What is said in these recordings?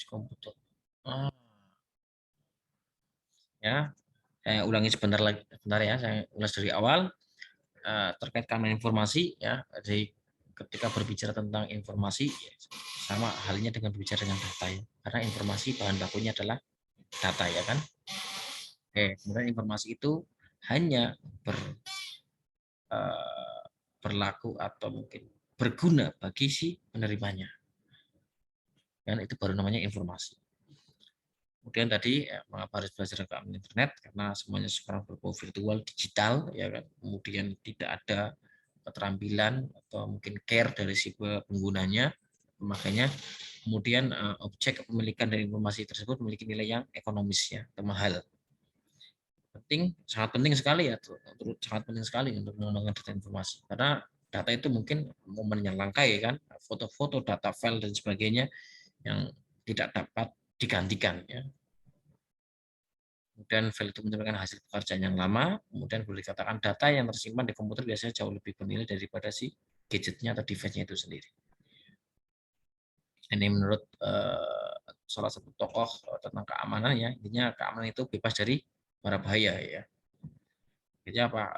komputer. Ya, saya ulangi sebentar lagi, sebentar ya. Saya ulas dari awal terkait keamanan informasi ya. Jadi ketika berbicara tentang informasi, ya, sama halnya dengan berbicara dengan data ya. Karena informasi bahan bakunya adalah data ya kan. Oke, kemudian informasi itu hanya berlaku atau mungkin berguna bagi si penerimanya. Dan itu baru namanya informasi. Kemudian tadi mengapa harus belajar keamanan internet karena semuanya sekarang berbau virtual digital ya kan. Kemudian tidak ada keterampilan atau mungkin care dari si penggunanya, makanya kemudian objek kepemilikan dari informasi tersebut memiliki nilai yang ekonomis ya atau mahal. Sangat penting sekali ya, sangat penting sekali untuk mengembangkan data informasi karena data itu mungkin momen yang langka ya kan, foto-foto, data file dan sebagainya yang tidak dapat digantikan ya. Kemudian file itu merupakan hasil pekerjaan yang lama, kemudian boleh dikatakan data yang tersimpan di komputer biasanya jauh lebih bernilai daripada si gadgetnya atau device-nya itu sendiri. Ini menurut salah satu tokoh tentang keamanan ya, intinya keamanan itu bebas dari mara bahaya ya. Jadi apa?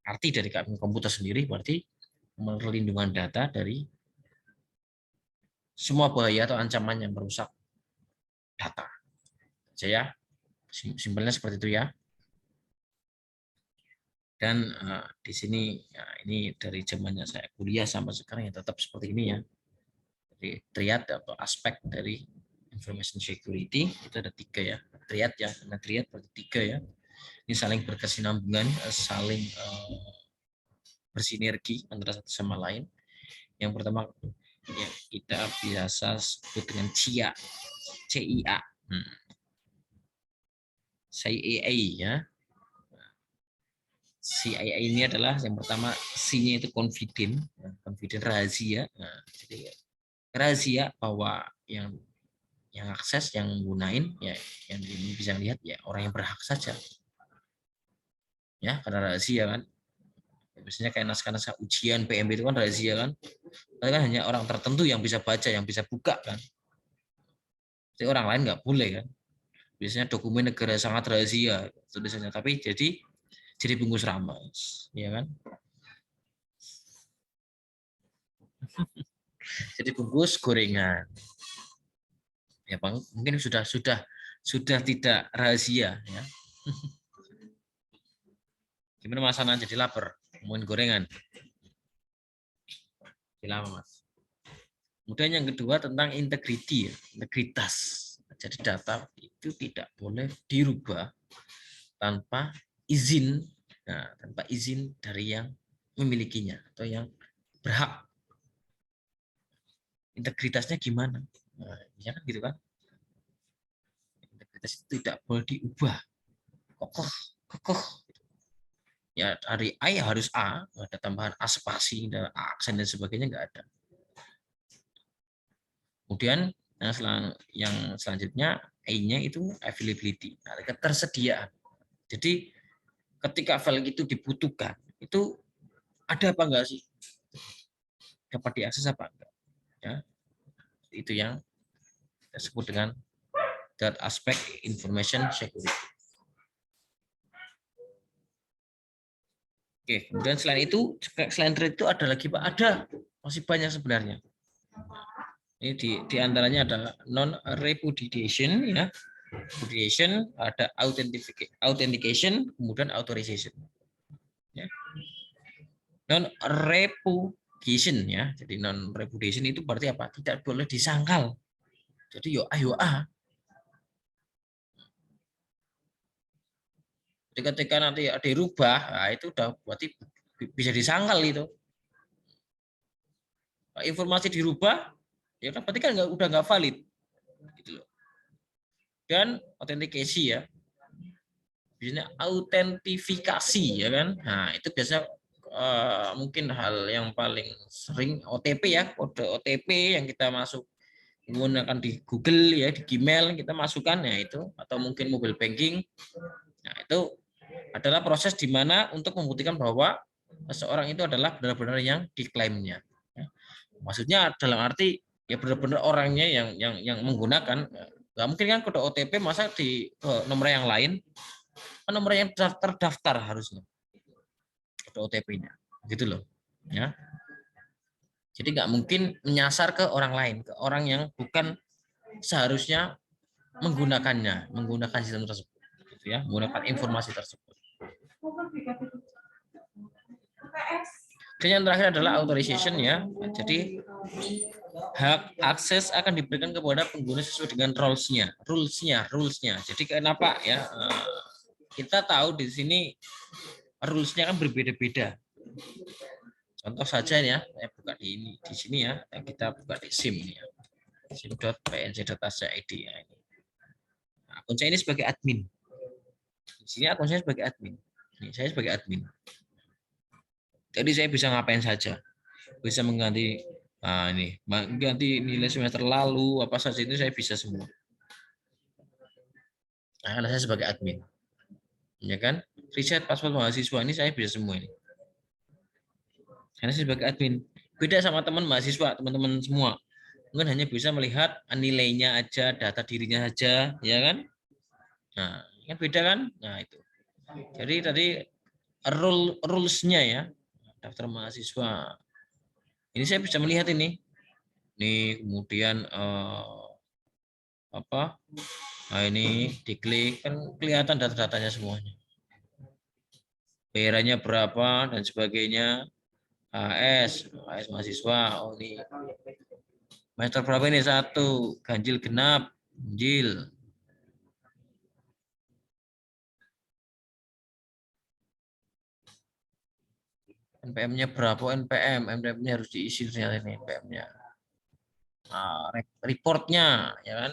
Arti dari keamanan komputer sendiri berarti perlindungan data dari semua bahaya atau ancaman yang merusak data. Saya simpelnya seperti itu ya. Dan di sini ya, ini dari zamannya saya kuliah sampai sekarang ya tetap seperti ini ya. Jadi triad atau aspek dari information security itu ada 3 ya. Triad ya, karena triad berarti 3 ya. Ini saling berkesinambungan, saling bersinergi antara satu sama lain. Yang pertama ya, kita biasa sebut dengan CIA, CIA, CIA ya. CIA ini adalah yang pertama C-nya itu confident, rahasia. Nah, jadi rahasia bahwa yang akses, yang gunain ya, yang bisa lihat ya orang yang berhak saja. Ya, karena rahasia kan. Biasanya kayak naskah-naskah ujian PMB itu kan rahasia kan. Tapi kan hanya orang tertentu yang bisa baca, yang bisa buka kan. Jadi orang lain nggak boleh kan. Biasanya dokumen negara sangat rahasia tulisannya, tapi jadi bungkus ramas, ya kan? Jadi bungkus gorengan. Ya Bang, mungkin sudah tidak rahasia ya. Gimana Mas Anan jadi lapar? Ngomongin gorengan. Lama Mas. Kemudian yang kedua tentang integriti ya, integritas. Jadi data itu tidak boleh dirubah tanpa izin, tanpa izin dari yang memilikinya atau yang berhak. Integritasnya gimana? Nah, ya kan gitu kan? Integritas itu tidak boleh diubah, kokoh. Ya dari A ya harus A, nggak ada tambahan A spasi, dan aksen dan sebagainya nggak ada. Kemudian yang selanjutnya A-nya itu availability, ketersediaan. Jadi ketika file itu dibutuhkan, itu ada apa enggak sih? Dapat diakses apa enggak? Ya, itu yang kita sebut dengan that aspect information security. Oke, kemudian selain itu ada lagi Pak, ada masih banyak sebenarnya. Ini di antaranya ada non repudiation ya, repudiation, ada authentication, kemudian authorization. Ya. Non repudiation ya, jadi non repudiation itu berarti apa? Tidak boleh disangkal. Jadi yo ayo Jadi ketika nanti dirubah, nah itu udah berarti bisa disangkal itu. Informasi dirubah, ya kan berarti kan udah nggak valid, gitu loh. Dan authentication ya, biasanya autentifikasi ya kan. Nah itu biasa mungkin hal yang paling sering OTP ya, kode OTP yang kita masuk menggunakan di Google ya, di Gmail kita masukkan ya itu, atau mungkin mobile banking. Nah itu adalah proses di mana untuk membuktikan bahwa seseorang itu adalah benar-benar yang diklaimnya. Maksudnya dalam arti ya benar-benar orangnya yang menggunakan. Nggak mungkin kan kode OTP masa di nomor yang lain, nomor yang terdaftar harusnya kode OTP-nya, gitu loh, ya. Jadi nggak mungkin menyasar ke orang lain, ke orang yang bukan seharusnya menggunakan sistem tersebut, gitu ya, menggunakan informasi tersebut. Dan yang terakhir adalah authorization, ya. Jadi hak akses akan diberikan kepada pengguna sesuai dengan rulesnya. Jadi kenapa ya? Kita tahu di sini rulesnya kan berbeda-beda. Contoh saja ya, saya buka di sini ya, kita buka di SIM ya, sim.pnj.ac.id ya. Akun saya ini sebagai admin. Di sini akun saya sebagai admin. Ini saya sebagai admin. Jadi saya bisa ngapain saja, bisa mengganti ganti nilai semester lalu apa saja itu saya bisa semua. Nah, karena saya sebagai admin, ya kan, reset password mahasiswa ini saya bisa semua ini. Karena saya sebagai admin. Beda sama teman mahasiswa, teman-teman semua mungkin hanya bisa melihat nilainya aja, data dirinya aja, ya kan? Nah, kan beda kan? Nah itu. Jadi tadi rules-nya ya, daftar mahasiswa. Ini saya bisa melihat ini. Nih kemudian nah ini diklik kan kelihatan data-datanya semuanya. Bayarannya berapa dan sebagainya. AS mahasiswa. Oh ini semester berapa ini? 1, ganjil genap, ganjil. NPM-nya berapa? NPM-nya harus diisi ternyata ini NPM-nya. Nah, reportnya ya kan,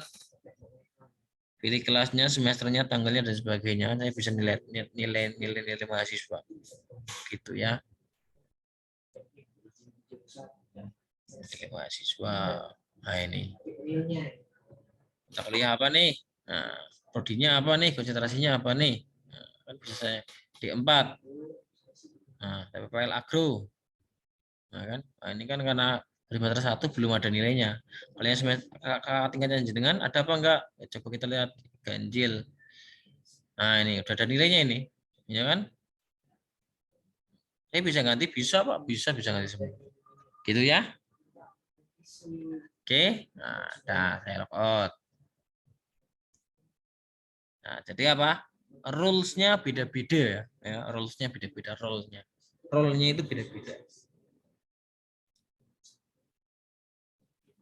pilih kelasnya, semesternya, tanggalnya dan sebagainya. Saya bisa nilai mahasiswa gitu ya. Nilai mahasiswa. Nah ini kita lihat apa nih, nah prodinya apa nih, konsentrasinya apa nih, nah, kan bisa saya D4. Nah PPL agro. Nah kan, nah, ini kan karena semester 1 belum ada nilainya. Kalau yang semester tingkatnya jenengan ada apa enggak? Ya, coba kita lihat ganjil. Nah ini udah ada nilainya ini, ya kan? Saya bisa ganti, bisa Pak, bisa ganti semua. Gitu ya. Oke, nah saya log out. Nah, jadi apa? Rules-nya beda-beda ya. Rules-nya beda-beda, role-nya. Role-nya itu beda-beda.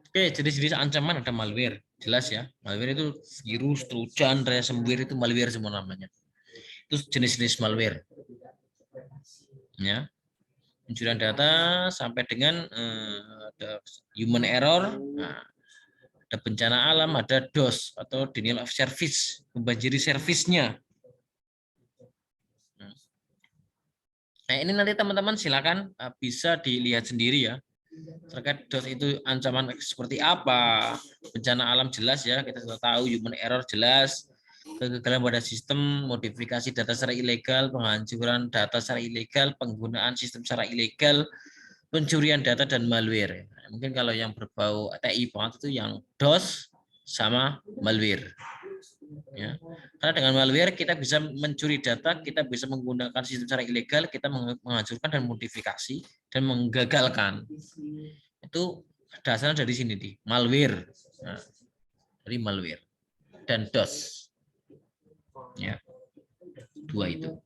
Oke, jenis-jenis ancaman ada malware. Jelas ya. Malware itu virus, trojan, ransomware itu malware semua namanya. Itu jenis-jenis malware. Ya. Pencurian data sampai dengan ada human error. Nah, ada bencana alam, ada DOS atau denial of service, membanjiri servisnya. Nah ini nanti teman-teman silakan bisa dilihat sendiri ya, terkait DOS itu ancaman seperti apa, bencana alam jelas ya, kita sudah tahu, human error jelas, kegagalan pada sistem, modifikasi data secara ilegal, penghancuran data secara ilegal, penggunaan sistem secara ilegal, pencurian data dan malware. Nah, mungkin kalau yang berbau TI banget itu yang DOS sama malware. Ya. Karena dengan malware kita bisa mencuri data, kita bisa menggunakan sistem secara ilegal, kita menghancurkan dan modifikasi dan menggagalkan. Itu dasarnya dari sini di malware. Nah, dari malware dan DOS. Ya. Dua itu.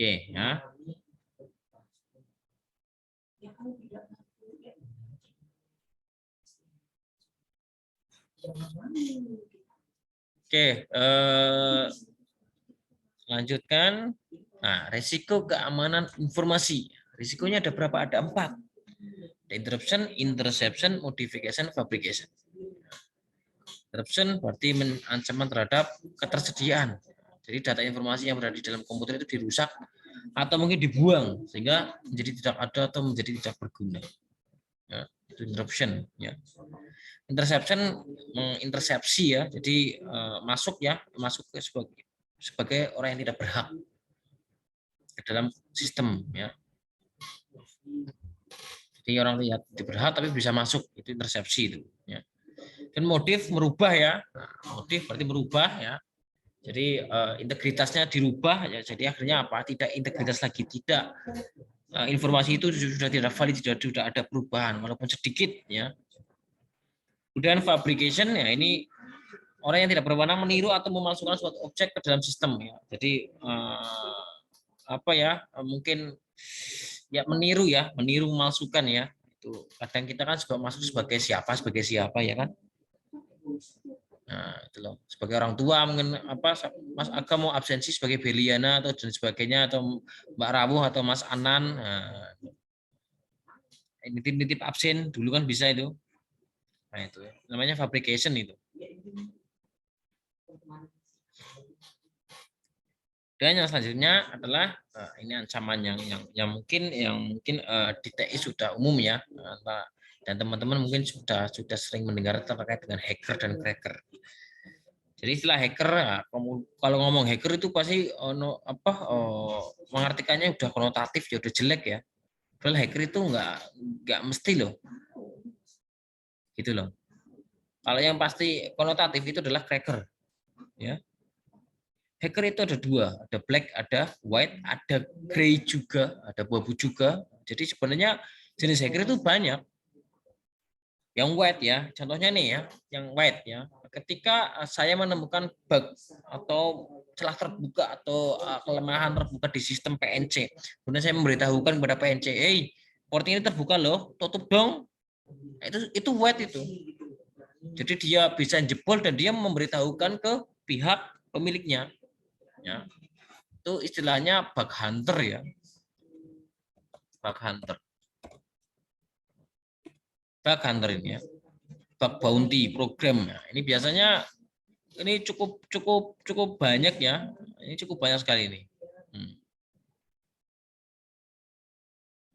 Oke, ya. Oke, lanjutkan. Nah, resiko keamanan informasi. Risikonya ada berapa? Ada 4. Ada interruption, interception, modification, fabrication. Interruption berarti ancaman terhadap ketersediaan. Jadi data informasi yang berada di dalam komputer itu dirusak atau mungkin dibuang sehingga menjadi tidak ada atau menjadi tidak berguna. Ya, itu interruption. Ya. Interception mengintersepsi ya, jadi masuk sebagai orang yang tidak berhak ke dalam sistem ya. Jadi orang lihat tidak berhak tapi bisa masuk, itu intersepsi itu ya. Dan motif merubah ya, motif berarti merubah ya. Jadi integritasnya dirubah ya, jadi akhirnya apa? Tidak integritas lagi, tidak informasi itu sudah tidak valid, sudah ada perubahan walaupun sedikit ya. Kemudian fabrication ya, ini orang yang tidak berwenang meniru atau memalsukan suatu objek ke dalam sistem ya. Jadi apa ya, mungkin ya meniru memalsukan ya. Itu kadang kita kan juga masuk sebagai siapa ya kan. Nah, itu loh. Sebagai orang tua mungkin apa, Mas Aga mau absensi sebagai Beliana atau dan sebagainya, atau Mbak Rawuh atau Mas Anan. Nah, nitip absen dulu kan bisa itu. Nah, itu ya. Namanya fabrication itu. Dan yang selanjutnya adalah ini ancaman yang mungkin di TI sudah umum ya, dan teman-teman mungkin sudah sering mendengar terkait dengan hacker dan cracker. Jadi istilah hacker, kalau ngomong hacker itu pasti mengartikannya udah konotatif ya, udah jelek ya. Padahal hacker itu nggak mesti loh, gitu loh. Kalau yang pasti konotatif itu adalah cracker, ya. Hacker itu ada dua, ada black, ada white, ada gray juga, ada abu-abu juga. Jadi sebenarnya jenis hacker itu banyak. Yang white ya, contohnya nih ya, yang white ya. Ketika saya menemukan bug atau celah terbuka atau kelemahan terbuka di sistem PNC, kemudian saya memberitahukan kepada PNC, hey, port ini terbuka loh, tutup dong. Itu white itu. Jadi dia bisa jebol dan dia memberitahukan ke pihak pemiliknya. Ya, itu istilahnya bug hunter ya, bug hunter ini ya, bug bounty program ya. Ini biasanya ini cukup banyak ya, ini cukup banyak sekali ini.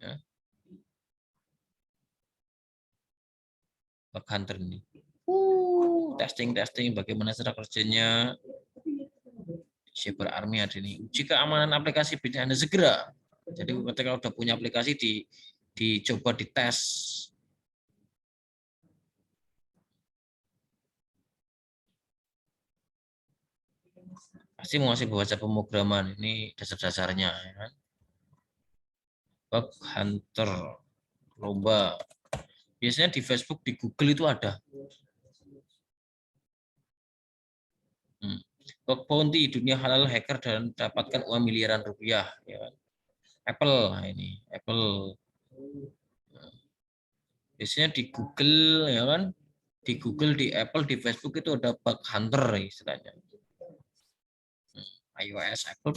Ya. Bug hunter ini testing bagaimana cara kerjanya. Cyber Army ada ini. Uji keamanan aplikasi BD Anda segera. Jadi ketika udah punya aplikasi dicoba dites. Pasti mau ngasih baca pemrograman, ini dasar-dasarnya ya kan. Bug hunter lomba. Biasanya di Facebook, di Google itu ada. Bug bounty, dunia halal hacker dan dapatkan uang miliaran rupiah ya kan. Apple, nah ini Apple. Biasanya di Google ya kan, di Google, di Apple, di Facebook itu ada bug hunter istilahnya. iOS, Apple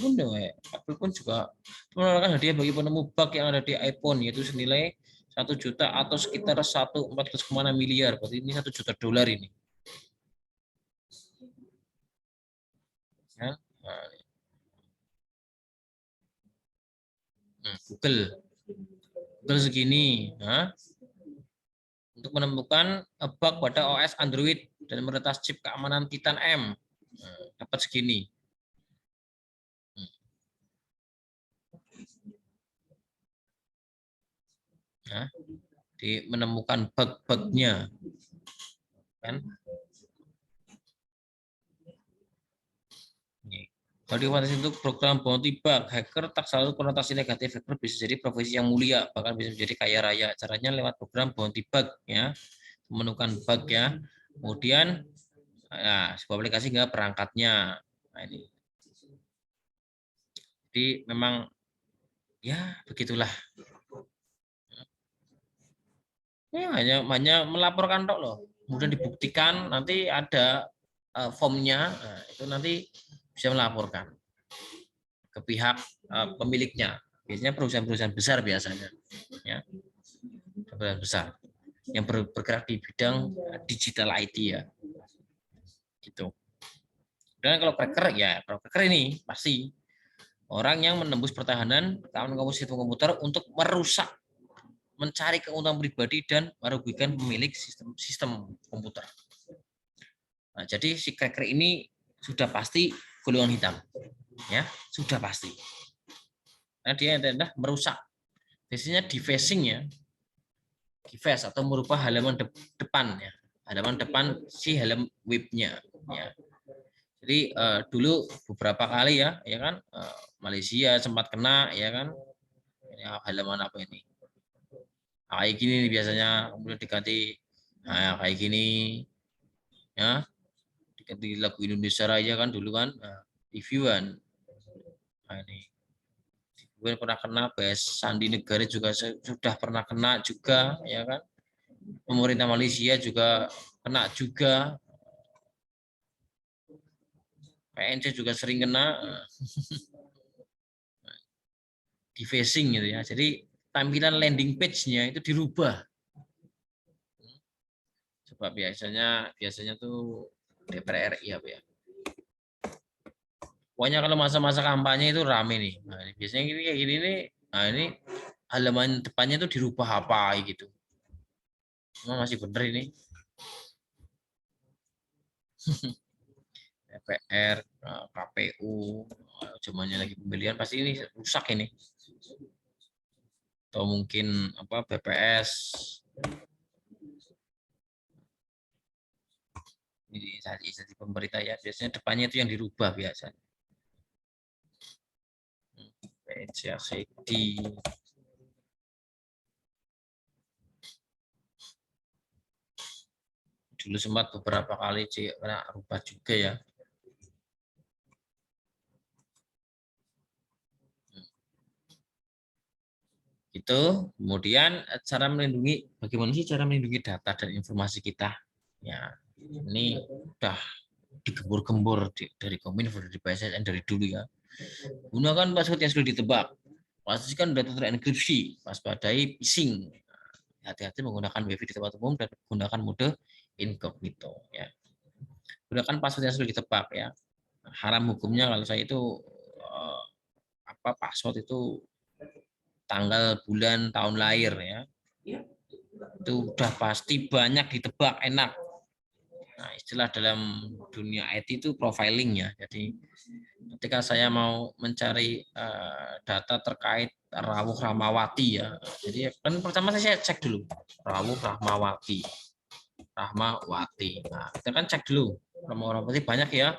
pun juga menawarkan hadiah bagi penemu bug yang ada di iPhone, yaitu senilai 1 juta atau sekitar 1,14,6 miliar. Berarti ini 1 juta dolar ini. Ya. Google segini. Nah, untuk menemukan bug pada OS Android dan meretas chip keamanan Titan M. Nah, dapat segini. Nah, menemukan bug-bugnya. Kan? Kalau dibatasi untuk program bounty bug, hacker tak selalu konotasi negatif. Hacker bisa jadi profesi yang mulia, bahkan bisa menjadi kaya raya. Caranya lewat program bounty bug, ya, menemukan bug ya. Kemudian, sebuah aplikasi nggak perangkatnya. Nah, ini. Jadi memang ya begitulah. Ya, hanya melaporkan tok loh. Kemudian dibuktikan, nanti ada formnya, itu nanti bisa melaporkan ke pihak pemiliknya. Biasanya perusahaan-perusahaan besar biasanya, ya, perusahaan besar yang bergerak di bidang digital IT ya, gitu. Dan kalau cracker ini pasti orang yang menembus pertahanan keamanan sistem komputer untuk merusak mencari keuntungan pribadi dan merugikan pemilik sistem komputer. Nah, jadi si cracker ini sudah pasti golongan hitam, ya sudah pasti. Nah, dia adalah merusak. Biasanya defacing ya, deface atau merubah halaman depan ya, halaman depan si halaman webnya. Ya. Jadi dulu beberapa kali ya kan Malaysia sempat kena ya kan, ya, halaman apa ini? Kayak gini nih biasanya, kemudian diganti kayak gini ya, diganti lagu Indonesia Raya kan dulu kan, reviewan. Nah, ini gue pernah kena, PS Sandi Negara juga sudah pernah kena juga ya kan, pemerintah Malaysia juga kena juga, PNC juga sering kena defacing gitu ya. Jadi tampilan landing page-nya itu dirubah. Coba biasanya tuh DPR RI apa ya. Pokoknya kalau masa-masa kampanye itu rame nih. Nah, biasanya gini kayak gini nih. Nah, ini halaman depannya tuh dirubah apa gitu. Emang masih bener ini. DPR, KPU, zamannya lagi pemilihan pasti ini rusak ini. Atau mungkin apa BPS. Ini instansi pemerintah ya, biasanya depannya itu yang dirubah biasanya. PNCACD. Dulu sempat beberapa kali kena rubah juga ya. Itu kemudian cara melindungi, bagaimana sih cara melindungi data dan informasi kita? Ya, ini udah digembur-gembur dari Kominfo, dari BSSN dari dulu ya. Gunakan password yang sudah ditebak. Pastikan data terenkripsi, waspadai phishing. Hati-hati menggunakan WiFi di tempat umum dan gunakan mode incognito ya. Gunakan password yang sudah ditebak ya. Haram hukumnya kalau saya itu password itu tanggal, bulan, tahun lahir ya. Itu udah pasti banyak ditebak, enak. Nah, istilah dalam dunia IT itu profiling ya. Jadi ketika saya mau mencari data terkait Rawuh Rahmawati ya. Jadi kan pertama saya cek dulu Rawuh Rahmawati. Nah, kita kan cek dulu Rahmawati banyak ya.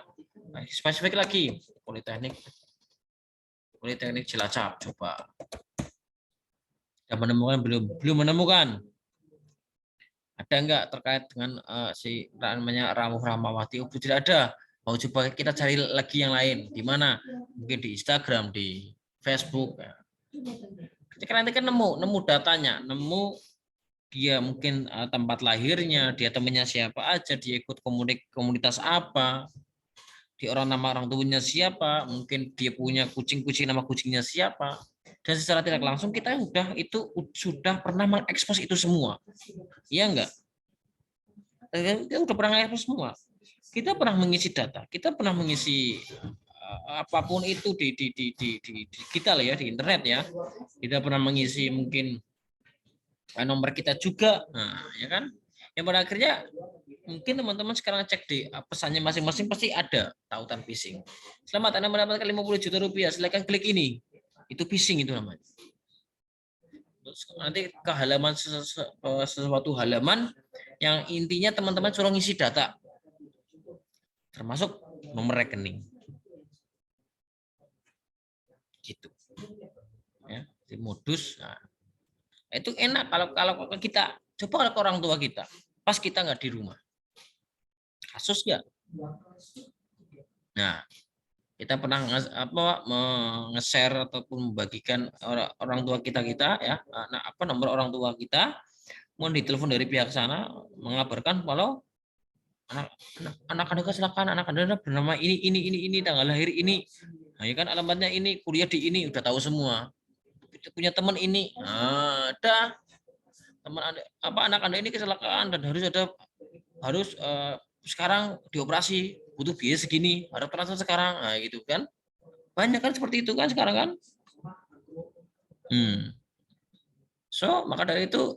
Nah, spesifik lagi Politeknik Cilacap coba. Sudah menemukan belum menemukan. Ada enggak terkait dengan si namanya Rawuh Rahmawati? Oh, tidak ada. Mau coba kita cari lagi yang lain. Di mana? Mungkin di Instagram, di Facebook. Ya. Ketika nanti kan nemu datanya, nemu dia mungkin tempat lahirnya, dia temannya siapa aja, dia ikut komunitas apa, dia nama orang tuanya siapa, mungkin dia punya kucing nama kucingnya siapa. Dan secara tidak langsung kita sudah pernah mengekspos itu semua. Iya enggak? Kita udah pernah mengekspos semua. Kita pernah mengisi data, kita pernah mengisi apapun itu di kita lah ya, di internet ya. Kita pernah mengisi mungkin nomor kita juga, nah, ya kan? Yang pada akhirnya mungkin teman-teman sekarang cek di pesannya masing-masing pasti ada tautan phishing. Selamat Anda mendapatkan 50 juta rupiah, silakan klik ini. Itu phishing itu namanya. Terus nanti ke halaman sesuatu halaman yang intinya teman-teman suruh ngisi data. Termasuk nomor rekening. Gitu. Ya, di modus. Nah, itu enak kalau kita coba ke orang tua kita pas kita nggak di rumah, kasus nggak? Nah, kita pernah nge-share ataupun membagikan orang tua kita ya, nomor orang tua kita, mau ditelepon dari pihak sana mengabarkan kalau anak Anda kecelakaan, anak Anda bernama ini tanggal lahir ini, nah, ya kan alamatnya ini, kuliah di ini, udah tahu semua. Punya teman ini, ada teman Anda, anak Anda ini kecelakaan dan harus sekarang dioperasi, butuh biaya segini, harus transfer sekarang, nah gitu kan. Banyak kan seperti itu kan sekarang kan. So, maka dari itu,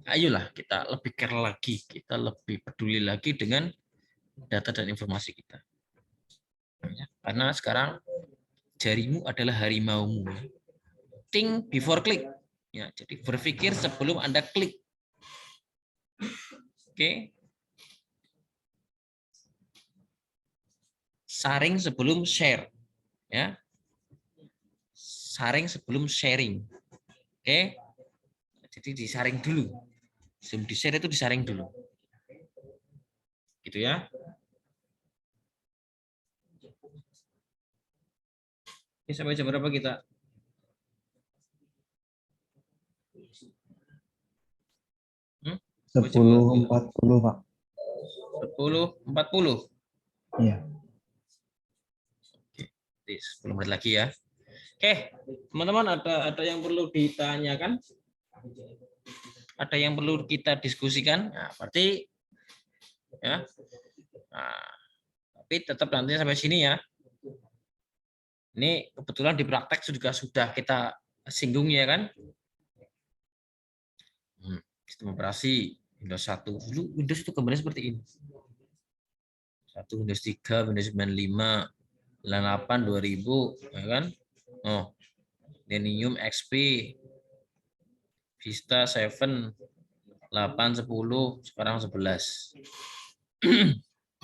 ayolah kita lebih care lagi, kita lebih peduli lagi dengan data dan informasi kita. Karena sekarang jarimu adalah harimaumu. Think before click. Ya, jadi berpikir sebelum Anda klik. Oke. Saring sebelum share. Ya. Saring sebelum sharing. Oke. Jadi disaring dulu. Sebelum di-share itu disaring dulu. Gitu ya. Oke, sampai jam berapa kita? Hmm? 10.40 Pak. 10.40. Iya. Oke, 10 menit lagi ya. Oke, teman-teman, ada yang perlu ditanyakan? Ada yang perlu kita diskusikan? Nah, berarti ya. Nah, tapi tetap nanti sampai sini ya. Ini kebetulan di praktek juga sudah kita singgung ya kan. Sistem operasi Windows 1. Dulu Windows itu gambarnya seperti ini. 1 Windows 3, Windows 95, 98, 2000, ya kan? Oh, Millennium XP, Vista 7, 8, 10, sekarang 11.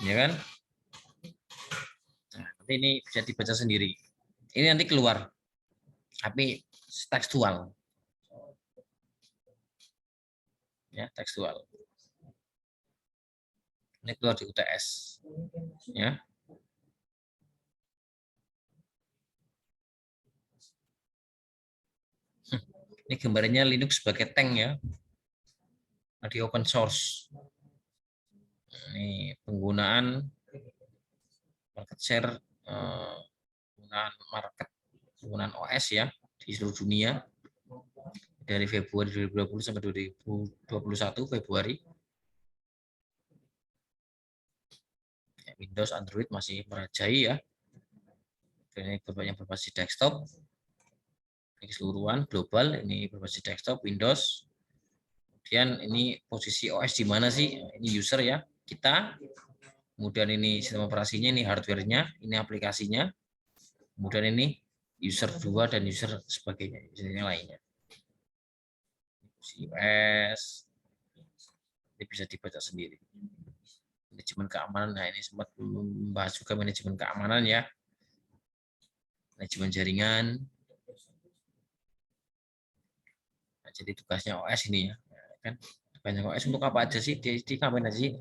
Ya kan? Nah, nanti ini bisa dibaca sendiri. Ini nanti keluar, tapi tekstual. Ya, tekstual. Ini keluar di UTS. Ya. Ini gambarnya Linux sebagai tank ya. Di open source. Ini penggunaan market share, penggunaan OS ya di seluruh dunia dari Februari 2020 sampai 2021 Februari. Windows, Android masih merajai ya. Ini yang berbasis desktop. Ini keseluruhan global, ini berbasis desktop Windows. Kemudian ini posisi OS di mana sih? Ini user ya, kita. Kemudian ini sistem operasinya, ini hardware-nya, ini aplikasinya. Kemudian ini user 2 dan user sebagainya, yang lainnya. US, ini bisa dibaca sendiri. Manajemen keamanan, nah ini sempat membahas juga manajemen keamanan ya. Manajemen jaringan. Nah, jadi tugasnya OS ini ya. Kan banyak OS untuk apa aja sih? Di ngapain aja sih?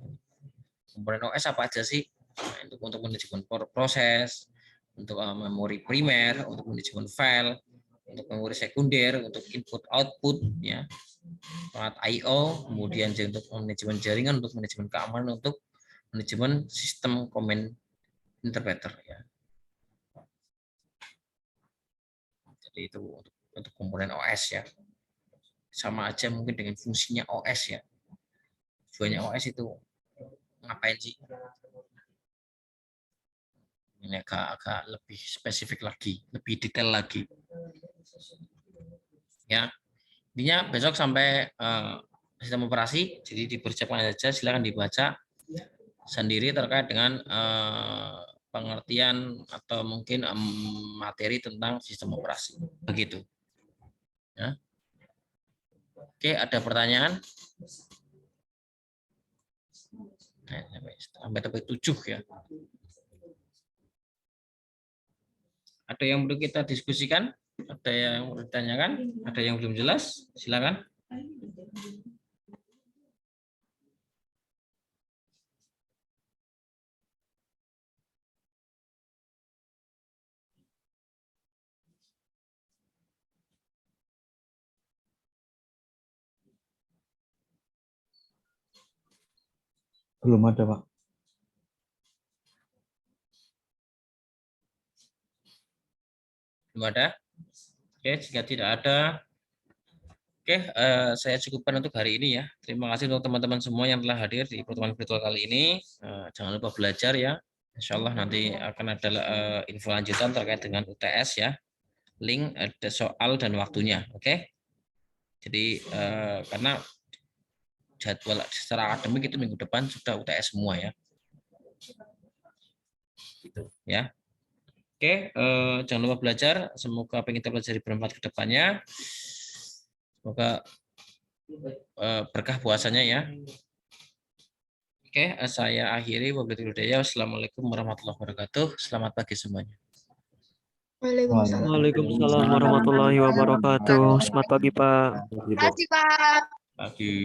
Komponen OS apa aja sih? Nah, untuk manajemen proses, untuk memori primer, untuk manajemen file, untuk memori sekunder, untuk input output ya. Alat I/O, kemudian untuk manajemen jaringan, untuk manajemen keamanan, untuk manajemen sistem command interpreter ya. Jadi itu untuk komponen OS ya. Sama aja mungkin dengan fungsinya OS ya. Tujuannya OS itu ngapain sih? Ini agak lebih spesifik lagi, lebih detail lagi. Ya, intinya besok sampai sistem operasi, jadi dipersiapkan saja, silakan dibaca sendiri terkait dengan pengertian atau mungkin materi tentang sistem operasi. Begitu. Ya. Oke, ada pertanyaan? Sampai 7 ya. Ada yang perlu kita diskusikan? Ada yang perlu ditanyakan? Ada yang belum jelas? Silakan. Belum ada, Pak. Belum ada? Oke, jika tidak ada, oke, saya cukupkan untuk hari ini ya. Terima kasih untuk teman-teman semua yang telah hadir di pertemuan virtual kali ini. Jangan lupa belajar ya. Insya Allah nanti akan ada info lanjutan terkait dengan UTS ya. Link, ada soal dan waktunya. Oke. Jadi karena jadwal secara akademik itu minggu depan sudah UTS semua ya. Gitu ya. Oke, jangan lupa belajar. Semoga apa yang kita pelajari bermanfaat ke depannya. Semoga berkah puasanya ya. Oke, saya akhiri. Wassalamualaikum warahmatullahi wabarakatuh. Selamat pagi semuanya. Waalaikumsalam. Waalaikumsalam warahmatullahi wabarakatuh. Selamat pagi, Pak. Terima kasih, Pak. Pagi.